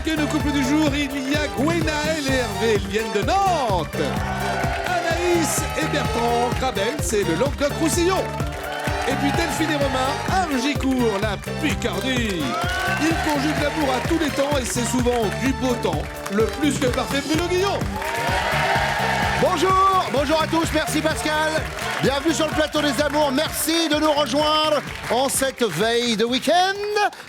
accueille le couple du jour. Il y a Gwenaël et Hervé, ils viennent de Nantes. Anaïs et Bertrand Crabel, c'est le Languedoc-Roussillon. Et puis Delphine et Romain, Hargicourt, la Picardie. Ils conjuguent l'amour à tous les temps et c'est souvent du beau temps. Le plus que parfait Bruno Guillon. Bonjour à tous, merci Pascal. Bienvenue sur le plateau des amours, merci de nous rejoindre en cette veille de week-end.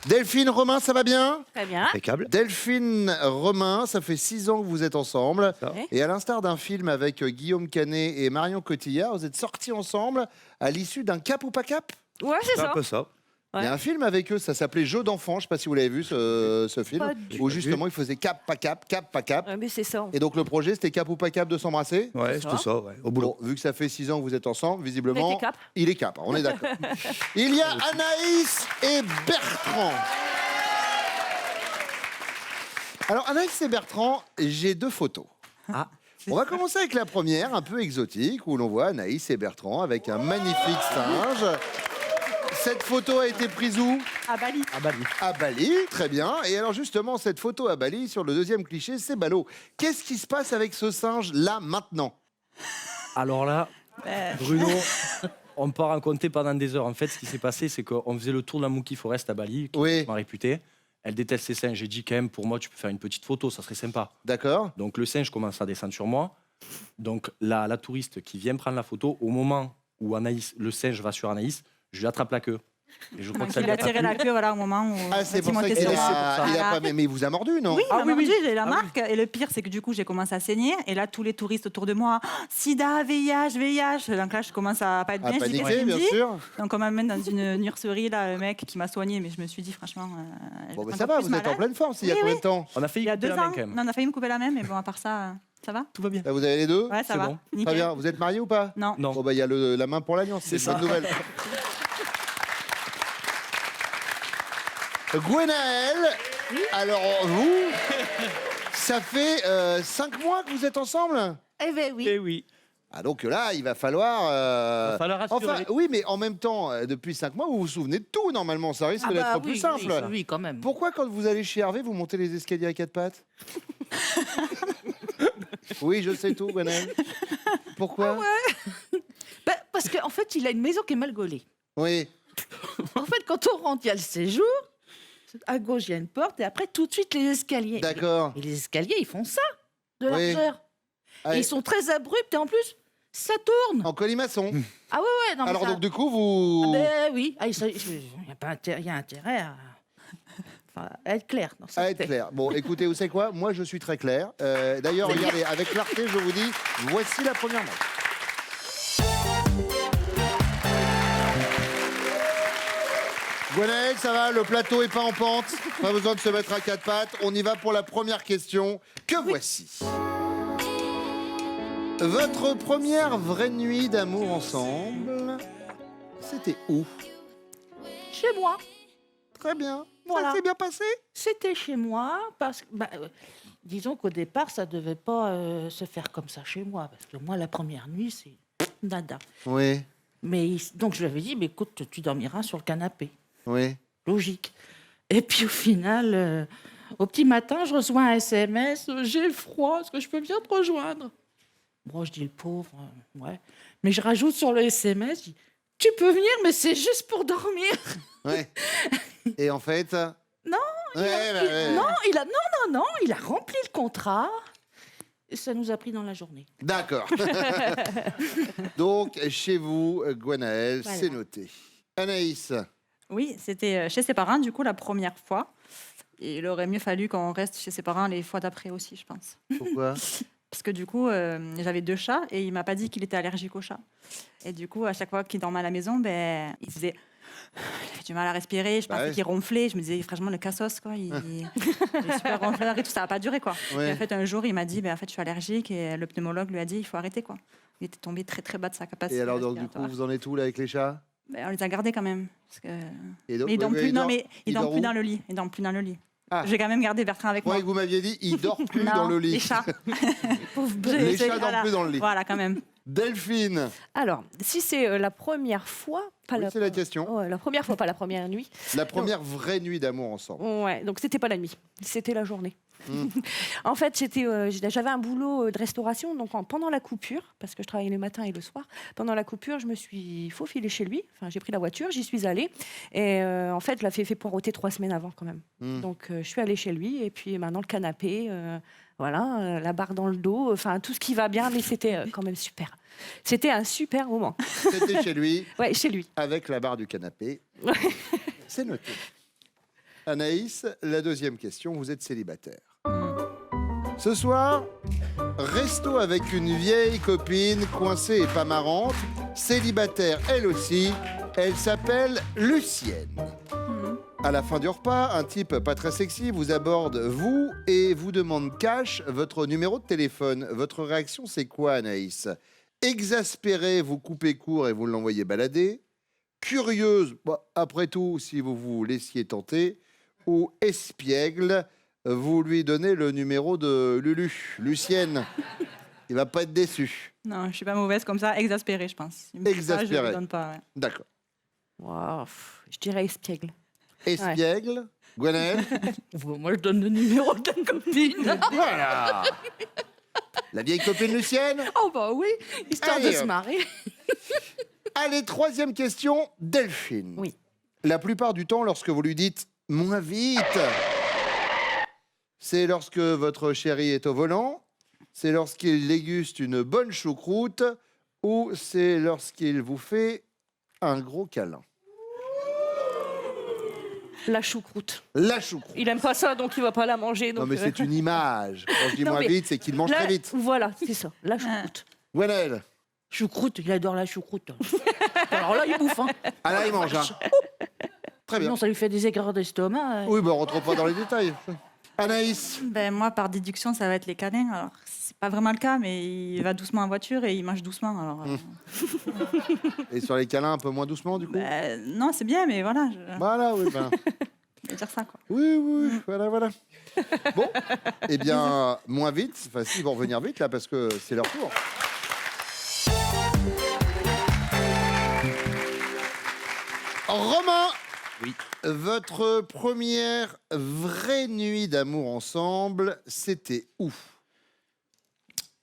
Delphine, Romain, ça va bien? Très bien. Impeccable. Delphine, Romain, ça fait 6 ans que vous êtes ensemble. Et à l'instar d'un film avec Guillaume Canet et Marion Cotillard, vous êtes sortis ensemble à l'issue d'un cap ou pas cap? Ouais, c'est ça. Un peu ça. Il y a un film avec eux, ça s'appelait Jeux d'enfants, je ne sais pas si vous l'avez vu ce film, Pas du où justement ils faisaient cap, pas cap, cap, pas cap. Ouais, mais c'est ça. Et donc le projet c'était cap ou pas cap de s'embrasser. Ouais, c'était ça, ouais. Au boulot. Bon, vu que ça fait 6 ans que vous êtes ensemble, visiblement, Mais t'es cap. il est cap, on est d'accord. Il y a Anaïs et Bertrand. Alors Anaïs et Bertrand, j'ai 2 photos. Ah. On va commencer avec la première, un peu exotique, où l'on voit Anaïs et Bertrand avec un magnifique singe. Cette photo a été prise où? À Bali. À Bali. À Bali, très bien. Et alors justement, cette photo à Bali, sur le deuxième cliché, c'est ballot. Qu'est-ce qui se passe avec ce singe là, maintenant? Alors là, Bruno, on peut raconter pendant des heures. En fait, ce qui s'est passé, c'est qu'on faisait le tour de la Mookie Forest à Bali, qui Oui. m'a réputé. Elle déteste ses singes. J'ai dit quand même, pour moi, tu peux faire une petite photo, ça serait sympa. D'accord. Donc le singe commence à descendre sur moi. Donc la touriste qui vient prendre la photo, au moment où Anaïs, le singe va sur Anaïs, je lui attrape la queue. Et je crois que ça Il lui a a pas tiré plu. la queue voilà, au moment où Ah, c'est pour ça montait qu'il sur a, moi. il a Voilà. pas... Mais il vous a mordu, non? Oui, il Ah m'a oui, mordu, oui. j'ai la Ah oui. marque. Et le pire, c'est que du coup, j'ai commencé à saigner. Et là, tous les touristes autour de moi, sida, VIH. Donc là, je commence à pas être À bien. Je dis, qu'est-ce paniquer, qu'il me bien dit sûr. Donc on m'amène dans une nurserie, là, le mec qui m'a soigné. Mais je me suis dit, franchement. je Bon, vais ben être ça encore va, plus vous êtes en malade. pleine forme. Il y a Oui, combien oui. de temps? On a failli Il y a couper 2 la main ans. quand même. Non, on a failli me couper la main, mais bon, à part ça, ça va? Tout va bien. Là, vous avez les deux? Ouais, ça C'est va. bon. Nickel. Très bien. Vous êtes mariés ou pas? Non. Non. Bon, bah, il y a la main pour l'alliance, c'est une bonne nouvelle. Gwenaël, alors vous, ça fait 5 mois que vous êtes ensemble? Eh ben oui. Eh oui. Ah donc là, il va falloir... Va falloir assurer. Enfin, oui, mais en même temps, depuis 5 mois, vous vous souvenez de tout, normalement. Ça risque d'être plus simple. Oui, quand même. Pourquoi, quand vous allez chez Hervé, vous montez les escaliers à 4 pattes? Oui, je sais tout, Gwenaël. Pourquoi? Parce qu'en fait, il a une maison qui est mal gaulée. Oui. En fait, quand on rentre, il y a le séjour. À gauche, il y a une porte. Et après, tout de suite, les escaliers. D'accord. Et les escaliers, ils font ça, de Oui. largeur. Ah, Et ils sont très abrupts. Et en plus, ça tourne. en colimaçon. Ah ouais. Non, mais Alors ça- donc du coup, vous... Ah ben oui. Ah, il y a intérêt à... Enfin, à être clair. Dans ce À être fait. clair. Bon, écoutez, vous savez quoi? Moi, je suis très clair. D'ailleurs, regardez, avec clarté, je vous dis, voici la première match. Gwenaël, ça va? Le plateau est pas en pente. Pas besoin de se mettre à 4 pattes. On y va pour la première question, que voici. Votre première vraie nuit d'amour ensemble, c'était où? Chez moi. Très bien. Voilà. Ça s'est bien passé? C'était chez moi parce que, disons qu'au départ, ça devait pas se faire comme ça chez moi. Parce que moi, la première nuit, c'est nada. Oui, Donc, je lui avais dit, mais écoute, tu dormiras sur le canapé. oui. Logique. Et puis, au final, au petit matin, je reçois un SMS. J'ai froid, est-ce que je peux bien te rejoindre? Bon, je dis, le pauvre, ouais. Mais je rajoute sur le SMS, je dis, tu peux venir, mais c'est juste pour dormir. Ouais. Et en fait... Non, ouais. Non, il a rempli le contrat. Et ça nous a pris dans la journée. D'accord. Donc, chez vous, Gwenaël, Voilà. c'est noté. Anaïs, Oui, c'était chez ses parents, du coup, la première fois. Et il aurait mieux fallu qu'on reste chez ses parents les fois d'après aussi, je pense. pourquoi? Parce que du coup, j'avais 2 chats et il m'a pas dit qu'il était allergique aux chats. Et du coup, à chaque fois qu'il dormait à la maison, ben, il faisait... Il avait du mal à respirer, je Bah pensais ouais. qu'il ronflait. Je me disais, franchement, le cassos, quoi. Il est super ronfleur et tout, ça n'a pas duré, quoi. Ouais. Et en fait, un jour, il m'a dit, ben, en fait, je suis allergique. Et le pneumologue lui a dit, il faut arrêter, quoi. Il était tombé très, très bas de sa capacité Et alors, donc, du coup, respiratoire. vous en êtes où, là, avec les chats? Ben, on les a gardés quand même. Parce que... Et donc, Mais il dort oui, plus, il non, dort- mais il il dort dort plus où? dans le lit. Il dort plus dans le lit. Ah. J'ai quand même gardé Bertrand avec Moi, moi. vous m'aviez dit, il dort plus Non, dans le lit. Les chats. Pauvre Les C'est- chats dorment voilà. plus dans le lit. Voilà, quand même. Delphine, Alors, si c'est la première fois, Pas Oui, c'est la question. Ouais, la première fois, pas la première nuit. La première vraie nuit d'amour ensemble. Ouais, donc c'était pas la nuit, c'était la journée. Mm. En fait, j'avais un boulot de restauration, donc pendant la coupure, parce que je travaillais le matin et le soir, pendant la coupure, je me suis faufilée chez lui. Enfin, j'ai pris la voiture, j'y suis allée. Et en fait, je l'avais fait poireauter 3 semaines avant quand même. Mm. Donc, je suis allée chez lui, et puis maintenant le canapé, voilà, la barre dans le dos, enfin tout ce qui va bien, mais c'était quand même super. C'était un super moment. C'était chez lui, Ouais, chez lui. avec la barre du canapé. C'est noté. Anaïs, la deuxième question, vous êtes célibataire. Ce soir, resto avec une vieille copine coincée et pas marrante, célibataire elle aussi, elle s'appelle Lucienne. À la fin du repas, un type pas très sexy vous aborde, vous, et vous demande cash votre numéro de téléphone. Votre réaction, c'est quoi, Anaïs? Exaspérée, vous coupez court et vous l'envoyez balader. Curieuse, après tout, si vous vous laissiez tenter. Ou espiègle, vous lui donnez le numéro de Lulu, Lucienne. Il va pas être déçu. Non, je suis pas mauvaise comme ça, exaspérée, je pense. Il me dit ça, je Exaspérée. lui donne pas. Ouais. D'accord. Wow, je dirais espiègle. Espiègle, Gwenaëlle. Moi, je donne le numéro de la copine. Voilà. La vieille copine Lucienne. Oh bah oui, histoire Allez, de se marrer. Allez, troisième question, Delphine. Oui. La plupart du temps, lorsque vous lui dites « moins vite », c'est lorsque votre chéri est au volant, c'est lorsqu'il déguste une bonne choucroute ou c'est lorsqu'il vous fait un gros câlin. La choucroute. La choucroute. Il aime pas ça, donc il va pas la manger. Donc Non, mais c'est une image. Quand je dis Non, moins mais vite, c'est qu'il mange là, très vite. Voilà, c'est ça, la choucroute. Gwenaëlle. Choucroute, il adore la choucroute. Alors là, il bouffe. Hein. Ah là, il mange. Hein. Très bien. Non, ça lui fait des aigreurs d'estomac. Oui, on rentre pas dans les détails. Anaïs. Ben, moi, par déduction, ça va être les câlins. Alors, c'est pas vraiment le cas, mais il va doucement en voiture et il mange doucement. Alors, Et sur les câlins, un peu moins doucement, du coup. ben, non, c'est bien, mais voilà, Voilà, oui. Ben. je vais dire ça, quoi. Oui, voilà. Bon, eh bien, moins vite. Enfin, si, ils vont revenir vite, là, parce que c'est leur tour. Romain. Oui. Votre première vraie nuit d'amour ensemble, c'était où?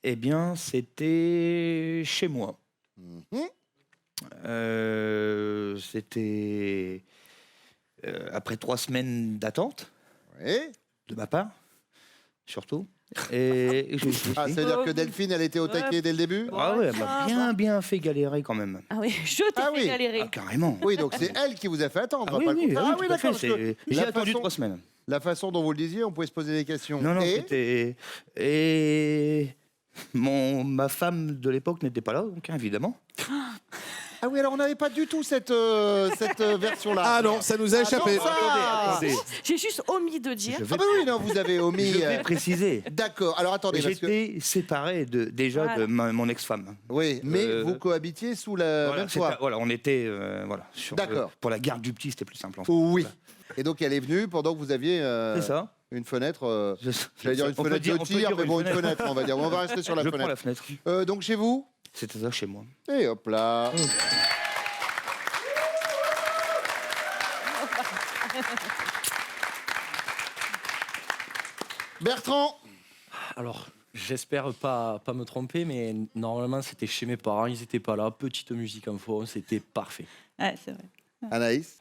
Eh bien, c'était chez moi. Mhm. C'était après 3 semaines d'attente Oui. de ma part, surtout. Et Ah, c'est-à-dire que Delphine, elle était au taquet dès le début? ah ouais, elle m'a bien fait galérer quand même. Ah oui, je t'ai Ah fait oui. galérer. Ah, carrément. Oui, donc c'est elle qui vous a fait attendre. Ah oui, pas oui, le contraire. ah Ah oui, oui, tout à fait, d'accord. parce que J'ai la attendu façon- 3 semaines. La façon dont vous le disiez, on pouvait se poser des questions. Non, Et c'était... Et ma femme de l'époque n'était pas là, donc évidemment. Ah oui, alors on n'avait pas du tout cette version-là. Ah non, ça nous a échappé. non, ça Attendez, J'ai juste omis de dire. je Ah vais, bah oui, non, vous avez omis. je vais préciser. D'accord, alors attendez, parce que... J'étais séparé déjà Voilà. de mon ex-femme. Oui, mais Euh, vous cohabitiez sous la Voilà, même toit. voilà, on était sur D'accord. pour la garde du petit, c'était plus simple. En fait. Oui. Et donc elle est venue pendant que vous aviez C'est ça. une fenêtre, Je- j'allais dire une on peut fenêtre de on peut tir, dire mais bon, une fenêtre. fenêtre, on va dire. On va rester sur la Je prends la fenêtre. fenêtre. Donc chez vous, C'était ça chez moi. et hop là. Bertrand. Alors, j'espère pas me tromper, mais normalement, c'était chez mes parents, ils étaient pas là. Petite musique en fond, c'était parfait. Ouais, c'est vrai. Anaïs.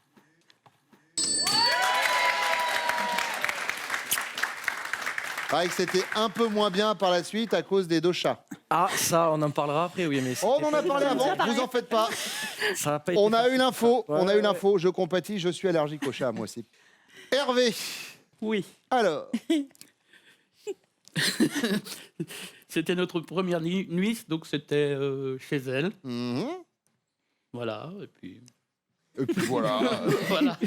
Pareil que c'était un peu moins bien par la suite à cause des 2 chats. Ah, ça, on en parlera après, oui, mais On c'était en a parlé avant, vous en faites pas. ça a pas été On a facile. eu l'info, Ouais, on a eu ouais. l'info, je compatis, je suis allergique aux chats moi aussi. Hervé, Oui, alors, c'était notre première nuit, donc c'était chez elle. mhm. Voilà, et puis Et puis voilà, voilà.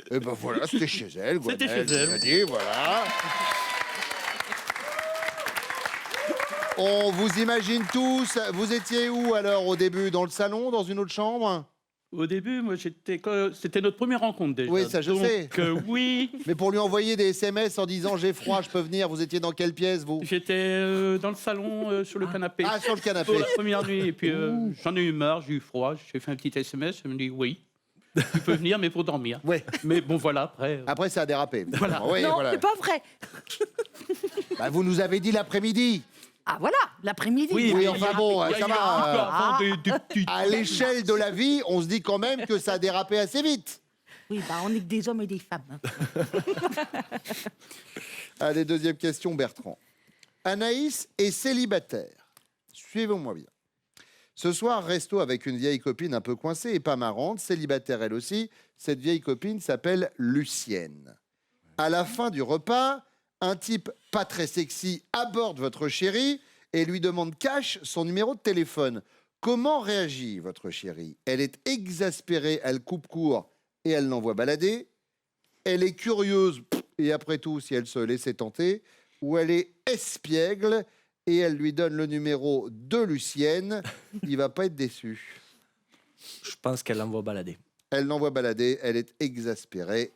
et ben voilà, c'était chez elle, C'était Gwenaëlle, chez elle. tu l'as dit, voilà. On vous imagine tous, vous étiez où alors au début? Dans le salon, dans une autre chambre? Au début, moi, c'était notre première rencontre déjà. Oui, ça, je Donc, sais. Oui, Mais pour lui envoyer des SMS en disant j'ai froid, je peux venir, vous étiez dans quelle pièce vous? j'étais dans le salon, sur le canapé. Ah, sur le canapé. Pour la première nuit, et puis j'en ai eu marre, j'ai eu froid, j'ai fait un petit SMS, elle me dit oui. Tu peux venir, mais pour dormir. Ouais. Mais bon, voilà, après. Après, ça a dérapé. Voilà. Oui, non, voilà. c'est pas vrai. Bah, vous nous avez dit l'après-midi. Ah voilà, l'après-midi. Oui, mais enfin il y a- bon, il y a ça eu va, un petit peu avant des petites- À l'échelle de la vie, on se dit quand même que ça a dérapé assez vite. Oui, bah, on est que des hommes et des femmes. hein. Allez, deuxième question, Bertrand. Anaïs est célibataire. Suivez-moi bien. Ce soir, resto avec une vieille copine un peu coincée et pas marrante, célibataire elle aussi. Cette vieille copine s'appelle Lucienne. À la fin du repas, un type pas très sexy aborde votre chérie et lui demande cash son numéro de téléphone. Comment réagit votre chérie? Elle est exaspérée, elle coupe court et elle l'envoie balader. Elle est curieuse, et après tout, si elle se laissait tenter, ou elle est espiègle et elle lui donne le numéro de Lucienne, il va pas être déçu. Je pense qu'elle l'envoie balader. Elle l'envoie balader, elle est exaspérée.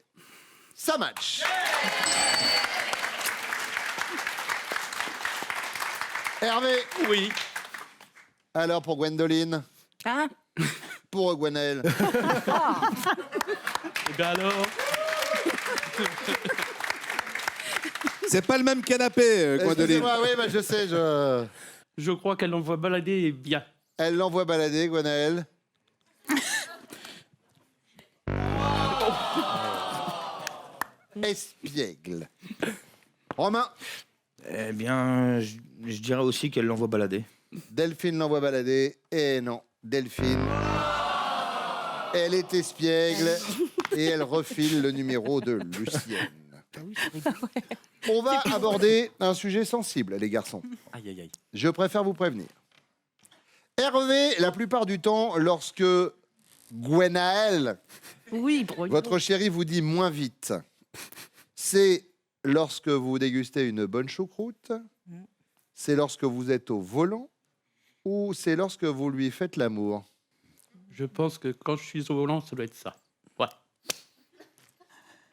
Ça match. Hervé, Oui. alors pour Gwendoline, Hein pour Gwenaël. Et bien alors, C'est pas le même canapé, Gwendoline. Excusez-moi, oui, bah, je sais, je crois qu'elle l'envoie balader bien. elle l'envoie balader, Gwenaël. Espiègle. Romain, Eh bien, je dirais aussi qu'elle l'envoie balader. Delphine l'envoie balader. Et non, Delphine, elle est espiègle et elle refile le numéro de Lucienne. On va aborder un sujet sensible, les garçons. Aïe, aïe, aïe. Je préfère vous prévenir. Hervé, la plupart du temps, lorsque Gwenaël, Oui, Bruno. votre chérie, vous dit moins vite, c'est lorsque vous dégustez une bonne choucroute, c'est lorsque vous êtes au volant ou c'est lorsque vous lui faites l'amour? Je pense que quand je suis au volant, ça doit être ça. Ouais.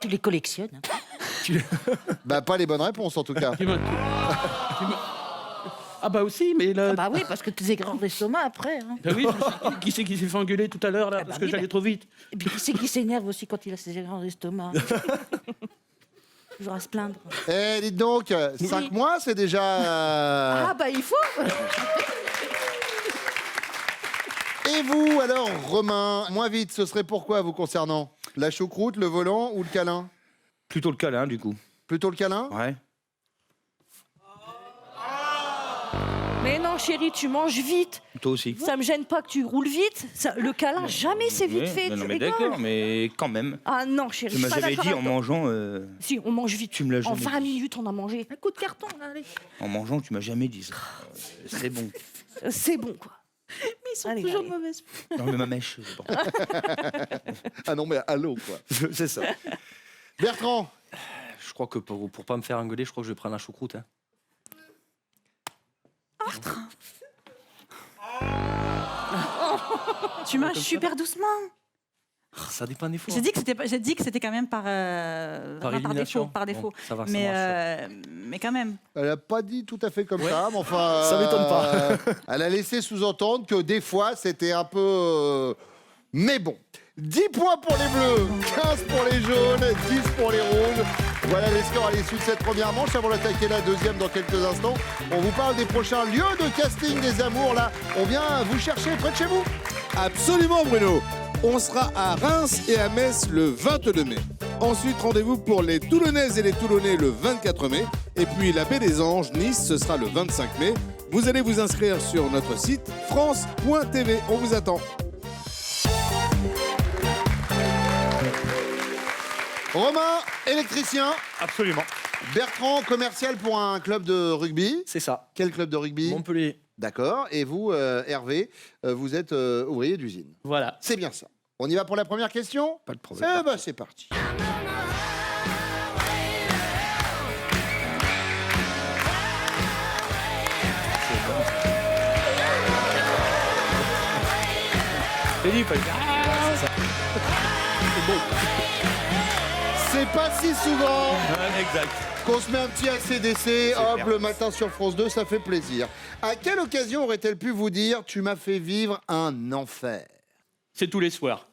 Tu les collectionnes. hein. Bah, pas les bonnes réponses en tout cas. Ah bah aussi, mais là... Ah bah oui, parce que tes aigreurs d'estomac après. Hein. Bah oui, je me suis dit, qui c'est qui s'est fait engueuler tout à l'heure là, parce que oui, j'allais bah- trop vite. Et puis qui c'est qui s'énerve aussi quand il a ses aigreurs d'estomac. Toujours à se plaindre. Eh, dites donc, 5 mois, c'est déjà... Ah bah il faut. Et vous, alors, Romain, moins vite, ce serait pourquoi vous concernant? La choucroute, le volant ou le câlin? Plutôt le câlin, du coup. Plutôt le câlin? Ouais. Mais non, chérie, tu manges vite. Toi aussi. Ça me gêne pas que tu roules vite. Le câlin, jamais c'est vite Ouais, fait. non, Tu non, mais rigoles. d'accord, mais quand même. Ah non, chérie, Tu je m'as suis pas jamais d'accord dit en avec toi. mangeant, Si, on mange vite. Tu me l'as En jamais 20 dit. minutes, on a mangé. Un coup de carton, allez. en mangeant, tu m'as jamais dit ça. C'est bon. C'est bon, quoi. Mais ils sont Allez, toujours allez. de mauvaise. Non, mais ma mèche, c'est bon. Ah non, mais allô, quoi. C'est ça. Bertrand, Je crois que pour pas me faire engueuler, je crois que je vais prendre la choucroute. Hein. Tu m'as super doucement. Ça dépend des fois. J'ai dit que c'était j'ai dit que c'était quand même par élimination. défaut, par défaut. Bon, ça va, ça mais marche. mais quand même. elle a pas dit tout à fait comme ça, mais enfin... Ça m'étonne pas. Elle a laissé sous-entendre que des fois, c'était un peu... Mais bon, 10 points pour les bleus, 15 pour les jaunes, 10 pour les rouges. Voilà les scores à l'issue de cette première manche. Avant d'attaquer la deuxième dans quelques instants, on vous parle des prochains lieux de casting des amours. Là, on vient vous chercher près de chez vous. Absolument, Bruno. On sera à Reims et à Metz le 22 mai. Ensuite, rendez-vous pour les Toulonnaises et les Toulonnais le 24 mai. Et puis la Baie des Anges, Nice, ce sera le 25 mai. Vous allez vous inscrire sur notre site france.tv. On vous attend. Romain, électricien. Absolument. Bertrand, commercial pour un club de rugby. C'est ça. Quel club de rugby? Montpellier. D'accord. Et vous, Hervé, vous êtes ouvrier d'usine. Voilà. C'est bien ça. On y va pour la première question? Pas de problème. Eh ben, c'est parti. C'est pas si souvent Exact. qu'on se met un petit ACDC, hop, le matin sur France 2, ça fait plaisir. À quelle occasion aurait-elle pu vous dire « Tu m'as fait vivre un enfer » C'est tous les soirs.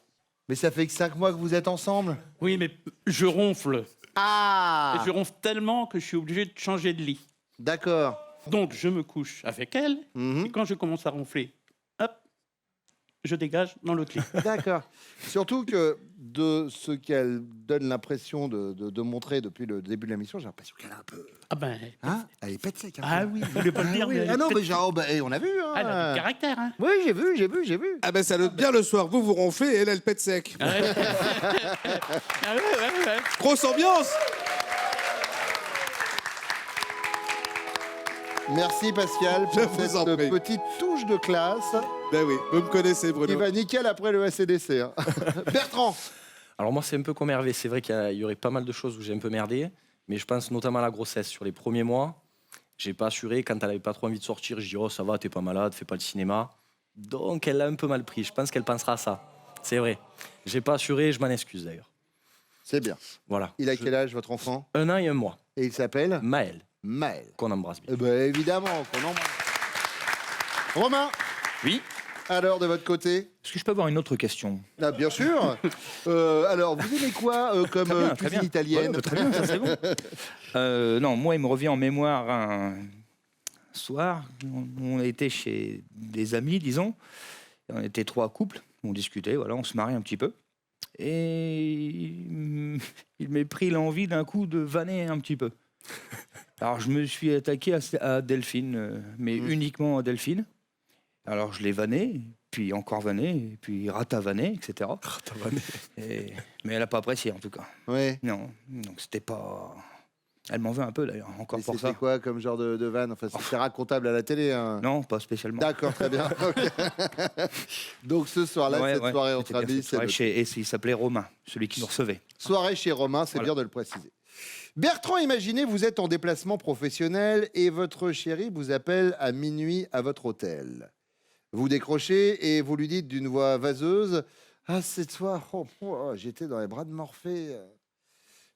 Mais ça fait que 5 mois que vous êtes ensemble. Oui, mais je ronfle. Ah Et je ronfle tellement que je suis obligé de changer de lit. D'accord. Donc, je me couche avec elle. Mhm. Et quand je commence à ronfler, hop, je dégage dans l'autre lit. D'accord. Surtout que de ce qu'elle donne l'impression de montrer depuis le début de l'émission, j'ai l'impression qu'elle a un peu... Ah ben... Hein, elle est pète sec. Ah oui, je voulais pas le dire, oui. mais... Ah non, mais genre, on a vu. Hein. Elle a du caractère, hein. Oui, j'ai vu. Ah ben ça note bien le soir, vous ronflez et elle pète sec. Ah ouais. Ah ouais. Grosse ambiance. Merci Pascal Je pour vous en cette prie. petite touche de classe Ben oui, vous me connaissez qui Bruno. va nickel après le SCDC. Hein. Bertrand. Alors moi, c'est un peu comme Hervé. C'est vrai qu'il y aurait pas mal de choses où j'ai un peu merdé, mais je pense notamment à la grossesse. Sur les premiers mois, j'ai pas assuré. Quand elle avait pas trop envie de sortir, je dis oh ça va, t'es pas malade, fais pas le cinéma. Donc elle l'a un peu mal pris. Je pense qu'elle pensera à ça. C'est vrai. J'ai pas assuré, je m'en excuse d'ailleurs. C'est bien. Voilà. Il a quel âge votre enfant? 1 an et 1 mois. Et il s'appelle Maël, Maël. qu'on embrasse bien. Eh ben, évidemment qu'on embrasse. Romain, Oui. alors de votre côté? Est-ce que je peux avoir une autre question? Ah, bien sûr. Alors, vous aimez quoi comme cuisine italienne? Ouais, bah, très bien, ça c'est bon. Non, moi, il me revient en mémoire un soir, on était chez des amis, disons. On était 3 couples, on discutait, voilà, on se marrait un petit peu. Et il m'est pris l'envie d'un coup de vanner un petit peu. Alors, je me suis attaqué à Delphine, mais uniquement à Delphine. Alors, je l'ai vanné, puis encore vanné, puis ratavané, etc. Mais elle n'a pas apprécié, en tout cas. Oui. Non, donc c'était pas... Elle m'en veut un peu, d'ailleurs, encore Et pour c'était ça. quoi comme genre de vanne? Enfin, c'est racontable à la télé. Hein. Non, pas spécialement. D'accord, très bien. Ok. Donc, ce soir-là, Ouais, cette ouais, soirée c'était entre bien amis, cette soirée c'est chez... Et il s'appelait Romain, celui qui nous recevait. soirée chez Romain, c'est Voilà. bien de le préciser. Bertrand, imaginez, vous êtes en déplacement professionnel et votre chérie vous appelle à minuit à votre hôtel. Vous décrochez et vous lui dites d'une voix vaseuse « Ah, cette soir, j'étais dans les bras de Morphée. »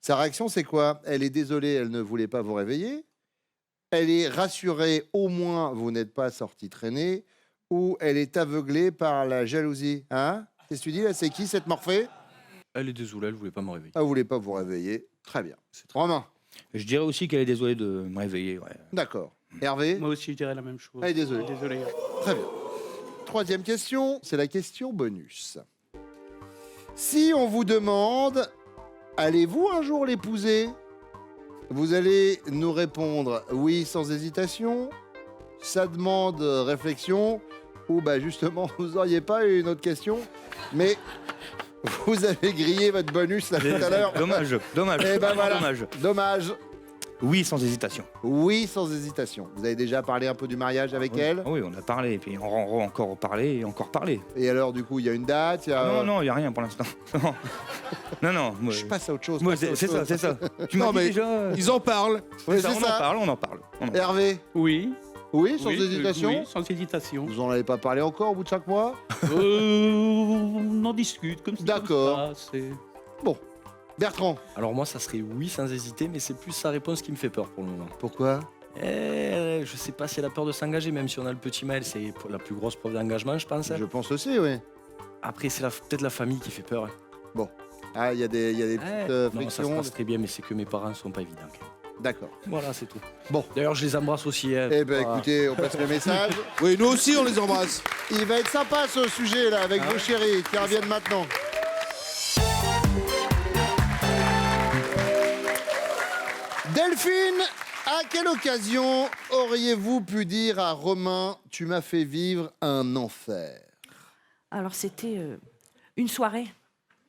Sa réaction, c'est quoi? Elle est désolée, elle ne voulait pas vous réveiller. Elle est rassurée, au moins vous n'êtes pas sorti traîner. Ou elle est aveuglée par la jalousie. Hein? Qu'est-ce que tu dis là? C'est qui cette Morphée? Elle est désolée, elle voulait pas me réveiller. Elle ne voulait pas vous réveiller. Très bien. Romain. Je dirais aussi qu'elle est désolée de me réveiller. Ouais. D'accord. Hervé? Moi aussi, je dirais la même chose. Ah, désolé. Désolé. Très bien. Troisième question, c'est la question bonus. Si on vous demande, allez-vous un jour l'épouser? Vous allez nous répondre oui sans hésitation, ça demande réflexion, ou bah justement, vous n'auriez pas une autre question, mais vous avez grillé votre bonus là tout à l'heure. Dommage. Eh ben voilà. Dommage. Dommage. Oui, sans hésitation. Oui sans hésitation. Vous avez déjà parlé un peu du mariage avec elle? Oui, on a parlé, et puis on va encore parler et encore parler. Et alors, du coup, il y a une date, il y a... Non, il n'y a rien pour l'instant. Non. Moi, Je passe à autre chose. moi, passe à autre c'est ça, chose. c'est ça. Tu Non, m'as dit mais déjà. Ils en parlent. Oui, Ça, c'est on ça. en parle. On en parle. Hervé, Oui. oui, sans Oui, hésitation. Oui, sans hésitation. Vous en avez pas parlé encore au bout de 5 mois? On en discute comme ça. D'accord. comme ça, c'est- Bon. Bertrand, Alors moi, ça serait oui sans hésiter, mais c'est plus sa réponse qui me fait peur pour le moment. pourquoi? Je sais pas si elle a peur de s'engager, même si on a le petit Maël, c'est la plus grosse preuve d'engagement, je pense. Je pense aussi, oui. Après, c'est peut-être la famille qui fait peur. Hein. Ah, il y a des petites Non, ça se frictions. passe très bien, mais c'est que mes parents sont pas évidents. quand même. D'accord. Voilà, c'est tout. Bon. D'ailleurs, je les embrasse aussi. Hein. Eh ben, Voilà. écoutez, on passe le message. Oui, nous aussi, on les embrasse. Il va être sympa ce sujet là avec vos chéris qui reviennent maintenant. Delphine, à quelle occasion auriez-vous pu dire à Romain « Tu m'as fait vivre un enfer Alors, c'était une soirée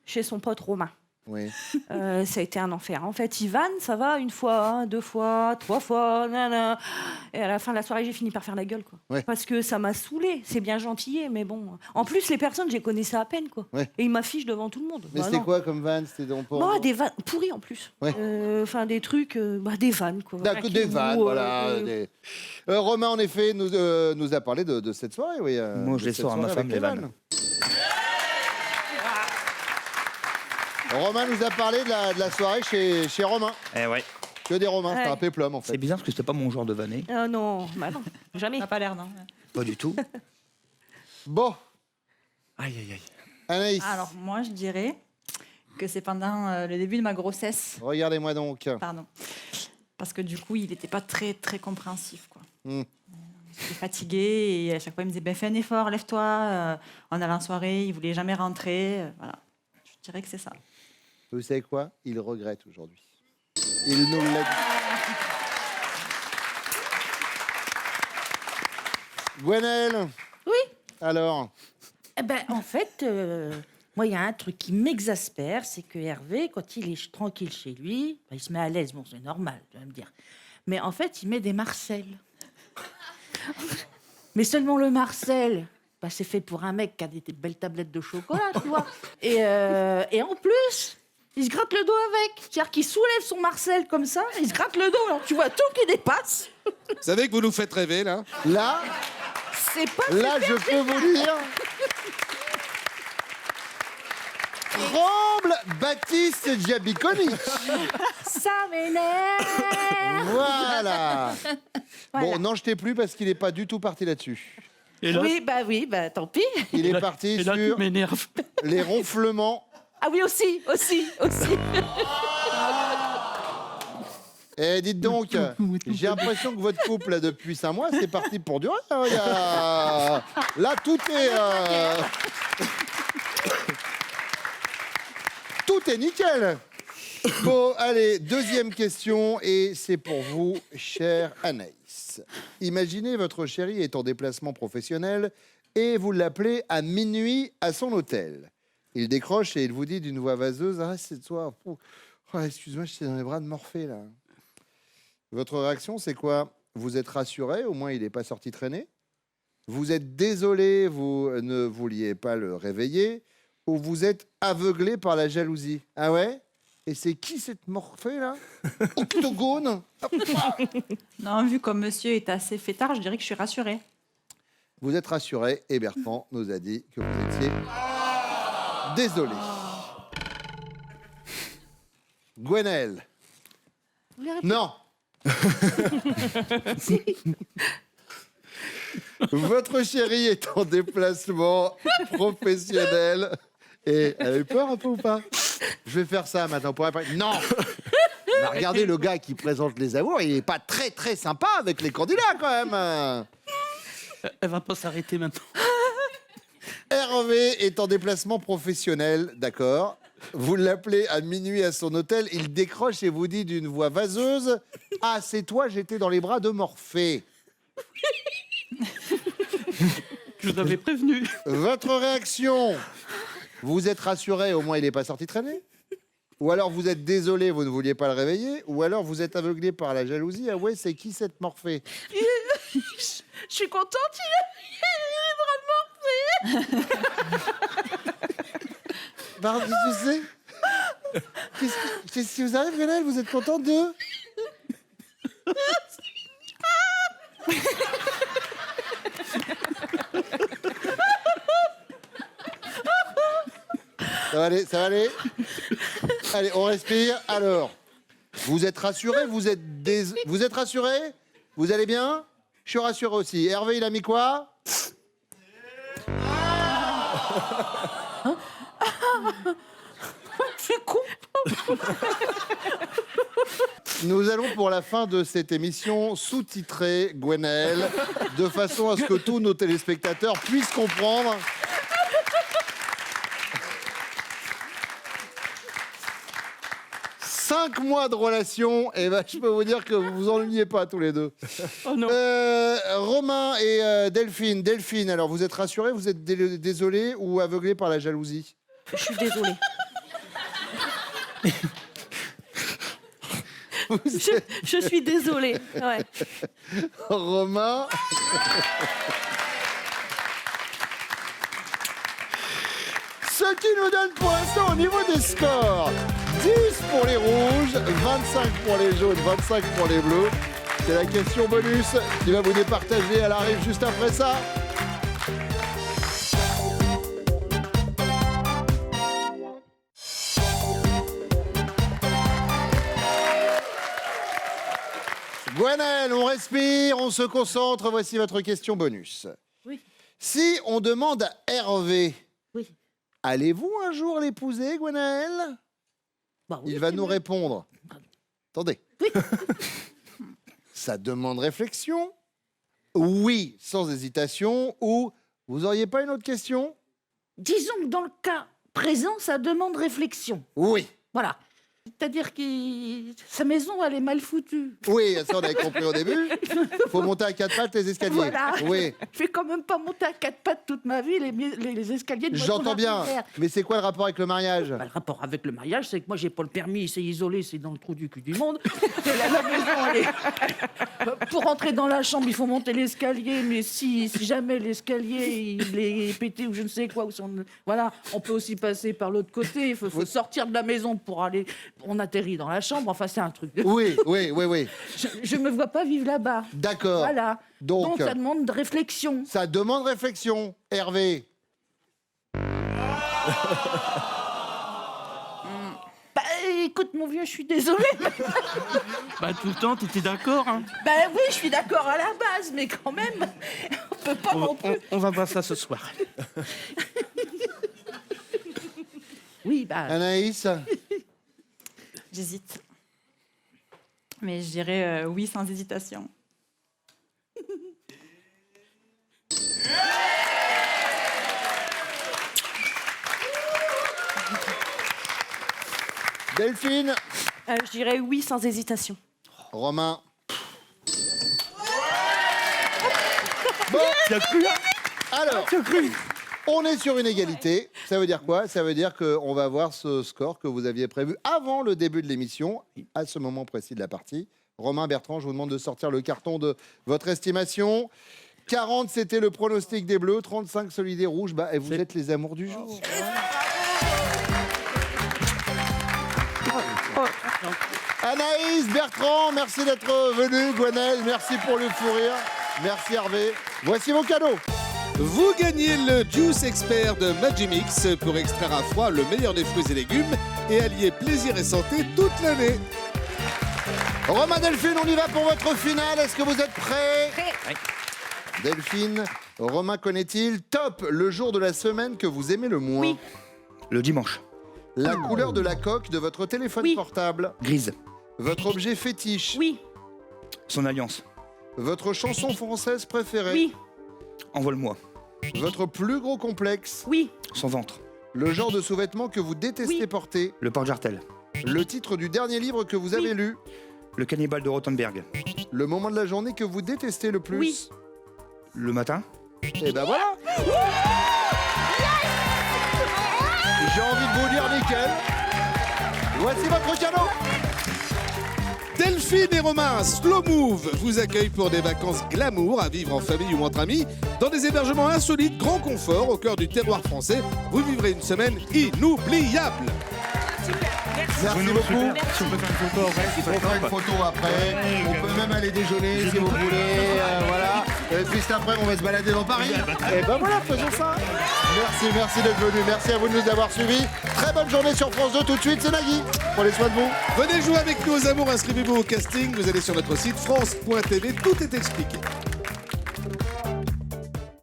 chez son pote Romain. » Oui. Ça a été un enfer. En fait, Ivan, ça va une fois, 2 fois, 3 fois, nanana. Et à la fin de la soirée, j'ai fini par faire la gueule, quoi. Ouais. Parce que ça m'a saoulée. C'est bien gentillé, mais bon. En plus, les personnes, je les connaissais à peine, quoi. Ouais. Et ils m'affichent devant tout le monde. Mais Bah c'était non. quoi comme van? C'était dans Bah, des vannes pourries en plus. Ouais. Enfin, des trucs, des vannes, quoi. D'accord, Qui des vous, vannes, voilà. Romain, en effet, nous a parlé de cette soirée, oui. Moi, je de les cette sors à ma soirée femme, avec les vannes. Romain nous a parlé de la soirée chez Romain. Eh ouais. Que des Romains, c'est Ouais. un péplum, en C'est fait. bizarre parce que c'était pas mon genre de vanner. Non, bah non, jamais. Ça n'a pas l'air, non. Pas du tout. Bon, Aïe, aïe, aïe. Anaïs, Alors, moi, je dirais que c'est pendant le début de ma grossesse. regardez-moi donc. Pardon. Parce que du coup, il n'était pas très, très compréhensif, quoi. J'étais fatiguée et à chaque fois, il me disait fais un effort, lève-toi. On allait en soirée, il voulait jamais rentrer. Voilà. Je dirais que c'est ça. Vous savez quoi? Il regrette aujourd'hui. Il nous l'a dit. Gwenaëlle. Oui. Alors, Eh ben, en fait, moi, il y a un truc qui m'exaspère, c'est que Hervé, quand il est tranquille chez lui, ben, il se met à l'aise. Bon, c'est normal, tu vas me dire. Mais en fait, il met des Marcel. Mais seulement le Marcel, ben, c'est fait pour un mec qui a des belles tablettes de chocolat, tu vois. Et en plus, il se gratte le dos avec. C'est-à-dire qu'il soulève son Marcel comme ça, il se gratte le dos. Alors tu vois tout qui dépasse. Vous savez que vous nous faites rêver, là? là, C'est pas je peux vous dire. Tremble Baptiste Giabiconi. ça m'énerve. Voilà. Voilà. Bon, n'en jetez plus parce qu'il n'est pas du tout parti là-dessus. Et là, Oui, bah tant pis. Il et est là- parti et là, tu sur m'énerves. les ronflements. Ah oui, aussi. Eh, dites donc, j'ai l'impression que votre couple, là, depuis 5 mois, c'est parti pour durer. Hein. Là, tout est... Tout est nickel. Bon, allez, deuxième question, et c'est pour vous, chère Anaïs. Imaginez votre chéri est en déplacement professionnel et vous l'appelez à minuit à son hôtel. Il décroche et il vous dit d'une voix vaseuse « Ah, c'est toi. Oh, excuse-moi, j'étais dans les bras de Morphée, là. » Votre réaction, c'est quoi? Vous êtes rassuré, au moins il n'est pas sorti traîner? Vous êtes désolé, vous ne vouliez pas le réveiller? Ou vous êtes aveuglé par la jalousie? Ah ouais? Et c'est qui cette Morphée, là? Octogone? Non, vu comme monsieur est assez fêtard, je dirais que je suis rassurée. Vous êtes rassuré et Bertrand nous a dit que vous étiez désolé. Gwenaëlle. Non. Votre chérie est en déplacement professionnel et elle a eu peur un peu ou pas? Je vais faire ça maintenant pour répondre. Non. Bah, regardez le gars qui présente les amours, il est pas très très sympa avec les candidats quand même. Elle va pas s'arrêter maintenant. Hervé est en déplacement professionnel, d'accord. Vous l'appelez à minuit à son hôtel, il décroche et vous dit d'une voix vaseuse « Ah, c'est toi, j'étais dans les bras de Morphée. Je vous avais prévenu. » Votre réaction? Vous êtes rassuré, au moins il n'est pas sorti traîner? Ou alors vous êtes désolé, vous ne vouliez pas le réveiller? Ou alors vous êtes aveuglé par la jalousie? Ah ouais, c'est qui cette Morphée? Je suis contente, il a les bras de Morphée. Pardon, tu sais? Qu'est-ce qui vous arrive, Gwenaëlle? Vous êtes contente de? Ça va aller, ça va aller. Allez, on respire. Alors, vous êtes rassuré? Vous êtes rassuré? Vous allez bien? Je suis rassuré aussi. Hervé, il a mis quoi? C'est con. Nous allons pour la fin de cette émission sous-titrer Gwenaëlle de façon à ce que tous nos téléspectateurs puissent comprendre. Cinq mois de relation, et ben je peux vous dire que vous vous ennuyez pas tous les deux. Oh non. Romain et Delphine. Delphine, alors vous êtes rassurée, vous êtes désolée ou aveuglée par la jalousie? Je suis désolée. Je suis désolée. Ouais. Romain. Ce qui nous donne pour l'instant au niveau des scores 10 pour les rouges, 25 pour les jaunes, 25 pour les bleus. C'est la question bonus qui va vous départager. Elle arrive juste après ça. Gwenaëlle, on respire, on se concentre. Voici votre question bonus. Oui. Si on demande à Hervé Oui. Allez-vous un jour l'épouser, Gwenaël? Bah oui, Il va c'est nous vrai. répondre. Attendez. Ça demande réflexion. Oui, sans hésitation. Ou vous auriez pas une autre question? Disons que dans le cas présent, ça demande réflexion. Oui. Voilà. C'est-à-dire que sa maison, elle est mal foutue. Oui, ça on avait compris au début. Faut monter à 4 pattes les escaliers. Voilà. Oui, Je vais quand même pas monter à 4 pattes toute ma vie, les escaliers de j'entends votre bien. arrière. Mais c'est quoi le rapport avec le mariage? Bah, le rapport avec le mariage, c'est que moi, j'ai pas le permis, c'est isolé, c'est dans le trou du cul du monde. La maison, elle est- Pour rentrer dans la chambre, il faut monter l'escalier, mais si jamais l'escalier il est pété ou je ne sais quoi, ou si voilà, on peut aussi passer par l'autre côté. Il faut sortir de la maison pour aller. On atterrit dans la chambre. Enfin, c'est un truc. Oui. Je me vois pas vivre là-bas. D'accord. Voilà. Donc, ça demande de réflexion. ça demande réflexion. Hervé. Bah, écoute, mon vieux, je suis désolée. Bah, tout le temps, tu étais d'accord, hein? Bah oui, je suis d'accord à la base, mais quand même, on peut pas non plus. On va voir ça ce soir. Oui, bah. Anaïs. J'hésite. Mais je dirais oui sans hésitation. Delphine. Je dirais oui sans hésitation. Romain. Bon, Tu as cru, hein? alors, on est sur une égalité. Ça veut dire quoi? Ça veut dire qu'on va voir ce score que vous aviez prévu avant le début de l'émission, à ce moment précis de la partie. Romain, Bertrand, je vous demande de sortir le carton de votre estimation. 40, c'était le pronostic des Bleus. 35, celui des Rouges. Bah, et vous êtes les amours du jour. Anaïs, Bertrand, merci d'être venu. Gwenaël, merci pour le fou rire. Merci Hervé. Voici vos cadeaux. Vous gagnez le Juice Expert de Magimix pour extraire à froid le meilleur des fruits et légumes et allier plaisir et santé toute l'année. Romain, Delphine, on y va pour votre finale. Est-ce que vous êtes prêts? Prêt. Delphine, Romain connaît-il? Top, le jour de la semaine que vous aimez le moins. Oui. Le dimanche. La couleur de la coque de votre téléphone Oui. portable. Grise. Votre objet fétiche. Oui. Son alliance. Votre chanson française préférée. Oui. Envole-moi. Votre plus gros complexe. Oui. Son ventre. Le genre de sous-vêtements que vous détestez Oui. porter. Le porte-jartel. Le titre du dernier livre que vous avez lu. Le cannibale de Rothenberg. Le moment de la journée que vous détestez le plus. Oui. Le matin. Et ben voilà. J'ai envie de vous dire nickel. Voici votre cadeau. Delphine et Romain, Slow Move vous accueille pour des vacances glamour à vivre en famille ou entre amis dans des hébergements insolites, grand confort au cœur du terroir français. Vous vivrez une semaine inoubliable. Merci beaucoup. Si on peut faire une photo après, c'est On pas fera une top. photo après. On peut même aller déjeuner si vous voulez. Voilà. Et puis cet après, on va se balader dans Paris. Et ben voilà, faisons ça. Merci d'être venu. Merci à vous de nous avoir suivis. Très bonne journée sur France 2. Tout de suite, c'est Nagui. Prenez soin de vous. Venez jouer avec nous aux amours, inscrivez-vous au casting. Vous allez sur notre site France.tv, tout est expliqué.